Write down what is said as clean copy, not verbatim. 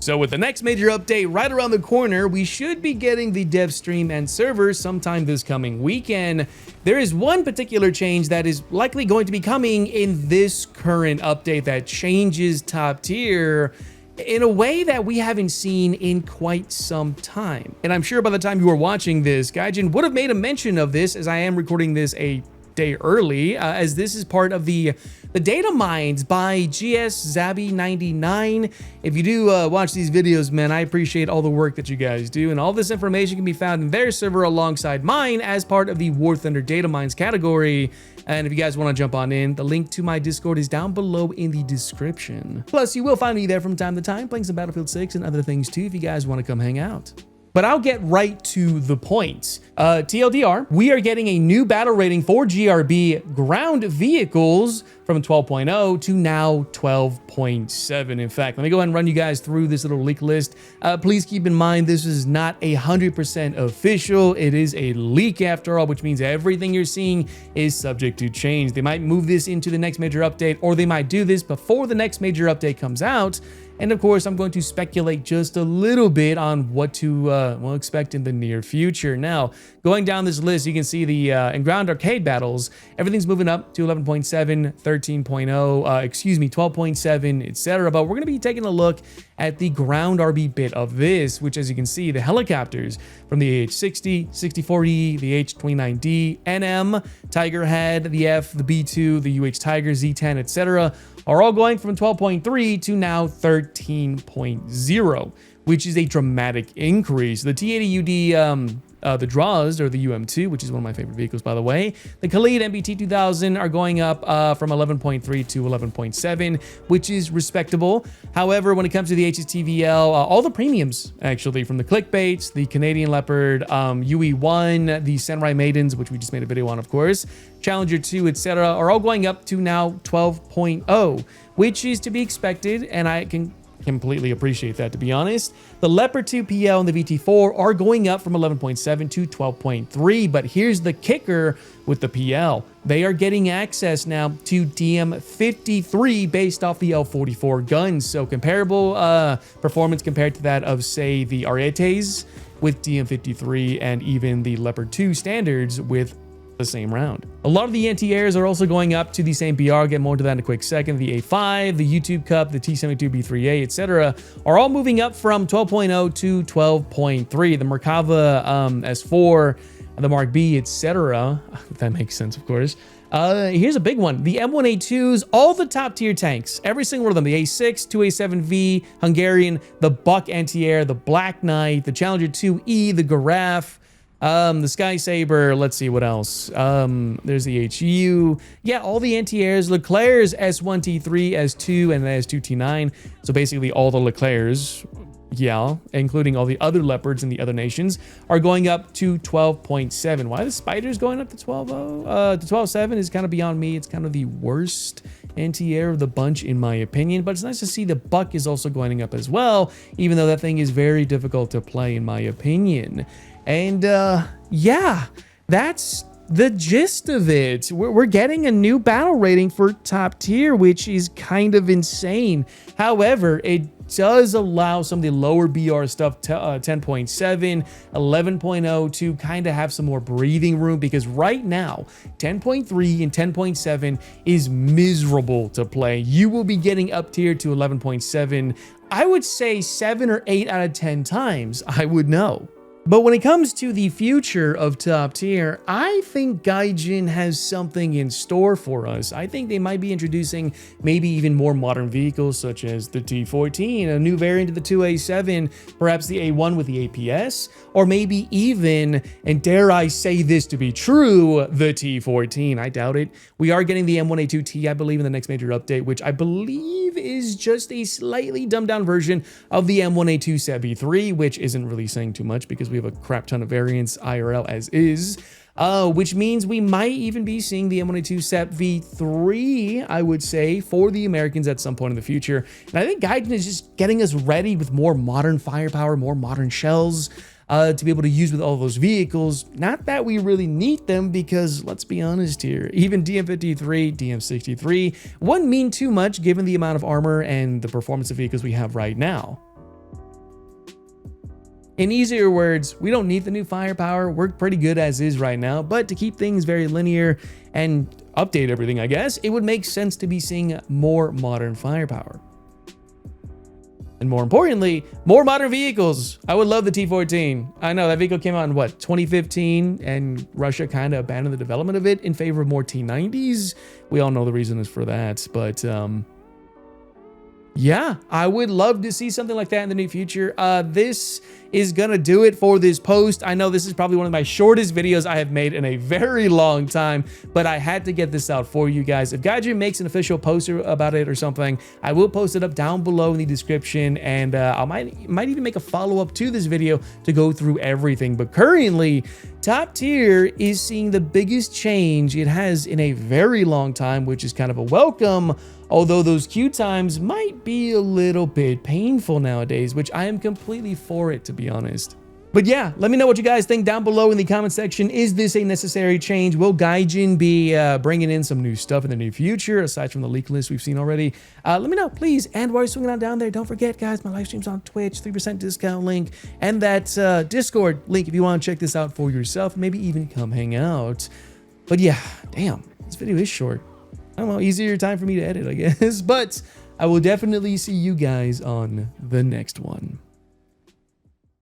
So with the next major update right around the corner, we should be getting the dev stream and server sometime this coming weekend. There is one particular change that is likely going to be coming in this current update that changes top tier in a way that we haven't seen in quite some time. And I'm sure by the time you are watching this, Gaijin would have made a mention of this, as I am recording this a day early, as this is part of the data mines by GSZabby99. If you do watch these videos, man, I appreciate all the work that you guys do, and all this information can be found in their server alongside mine as part of the War Thunder data mines category. And if you guys want to jump on in, the link to my Discord is down below in the description. Plus, you will find me there from time to time playing some Battlefield 6 and other things too if you guys want to come hang out. But I'll get right to the point. TLDR, we are getting a new battle rating for GRB ground vehicles from 12.0 to now 12.7. In fact, let me go ahead and run you guys through this little leak list. Please keep in mind, this is not 100% official. It is a leak after all, which means everything you're seeing is subject to change. They might move this into the next major update, or they might do this before the next major update comes out. And of course, I'm going to speculate just a little bit on what to expect in the near future. Now, going down this list, you can see the in ground arcade battles, everything's moving up to 11.7, 13.0, 12.7, etc. But we're going to be taking a look at the ground RB bit of this, which, as you can see, the helicopters from the AH-60, 64E, the H-29D, NM, Tiger Head, the F, the B2, the UH Tiger, Z10, etc. are all going from 12.3 to now 13.0, which is a dramatic increase. The T-80UD, the Draws, or the UM2, which is one of my favorite vehicles, by the way. The Khalid MBT 2000 are going up from 11.3 to 11.7, which is respectable. However, when it comes to the HSTVL, all the premiums, actually, from the Clickbaits, the Canadian Leopard, UE1, the Samurai Maidens, which we just made a video on, of course, Challenger 2, etc., are all going up to now 12.0, which is to be expected, and I can completely appreciate that, to be honest. The Leopard 2 PL and the VT4 are going up from 11.7 to 12.3, but here's the kicker with the PL. They are getting access now to DM53 based off the L44 guns, so comparable performance compared to that of, say, the Arietes with DM53 and even the Leopard 2 standards with the same round. A lot of the anti-airs are also going up to the same PR. I'll get more to that in a quick second. The A5, the YouTube Cup, the T72B3A, etc. are all moving up from 12.0 to 12.3. The Merkava S4, the Mark B, etc. If that makes sense, of course. Here's a big one. The M1A2s, all the top tier tanks, every single one of them, the A6, 2A7V, Hungarian, the Buck anti-air, the Black Knight, the Challenger 2E, the Giraffe, the Sky Saber, let's see what else. There's the HU. Yeah, all the anti-airs, Leclerc's S1T3, S2, and the S2T9. So basically all the Leclerc's, yeah, including all the other Leopards in the other nations, are going up to 12.7. Why the Spider's going up to 12.0? To 12.7 is kind of beyond me. It's kind of the worst anti-air of the bunch, in my opinion. But it's nice to see the Buck is also going up as well, even though that thing is very difficult to play, in my opinion. And yeah, that's the gist of it. We're getting a new battle rating for top tier, which is kind of insane. However, it does allow some of the lower BR stuff, 10.7, 11.0, to kind of have some more breathing room, because right now 10.3 and 10.7 is miserable to play. You will be getting up tier to 11.7, I would say 7 or 8 out of 10 times, I would know. But when it comes to the future of top tier, I think Gaijin has something in store for us. I think they might be introducing maybe even more modern vehicles, such as the T14, a new variant of the 2A7, perhaps the A1 with the APS, or maybe even, and dare I say this to be true, the T14. I doubt it. We are getting the M1A2T, I believe, in the next major update, which I believe is just a slightly dumbed down version of the M1A2 Set V3, which isn't really saying too much because we have a crap ton of variants IRL as is, which means we might even be seeing the M1A2 Set V3, I would say, for the Americans at some point in the future. And I think Gaijin is just getting us ready with more modern firepower, more modern shells, to be able to use with all those vehicles. Not that we really need them, because let's be honest here, even DM53, DM63 wouldn't mean too much given the amount of armor and the performance of vehicles we have right now. In easier words, we don't need the new firepower. We're pretty good as is right now, but to keep things very linear and update everything, I guess, it would make sense to be seeing more modern firepower. And more importantly, more modern vehicles. I would love the T-14. I know that vehicle came out in what, 2015, and Russia kind of abandoned the development of it in favor of more T-90s. We all know the reason is for that, but yeah, I would love to see something like that in the near future. This is gonna do it for this post. I know this is probably one of my shortest videos I have made in a very long time, but I had to get this out for you guys. If Gaijin makes an official post about it or something, I will post it up down below in the description, and I might even make a follow-up to this video to go through everything. But currently, Top Tier is seeing the biggest change it has in a very long time, which is kind of a welcome, although those queue times might be a little bit painful nowadays, which I am completely for it, to be honest. But yeah, let me know what you guys think down below in the comment section. Is this a necessary change? Will Gaijin be bringing in some new stuff in the near future, aside from the leak list we've seen already? Let me know, please. And while you're swinging on down there, don't forget, guys, my live stream's on Twitch, 3% discount link, and that Discord link if you want to check this out for yourself, maybe even come hang out. But yeah, damn, this video is short. I don't know, easier time for me to edit, I guess. But I will definitely see you guys on the next one.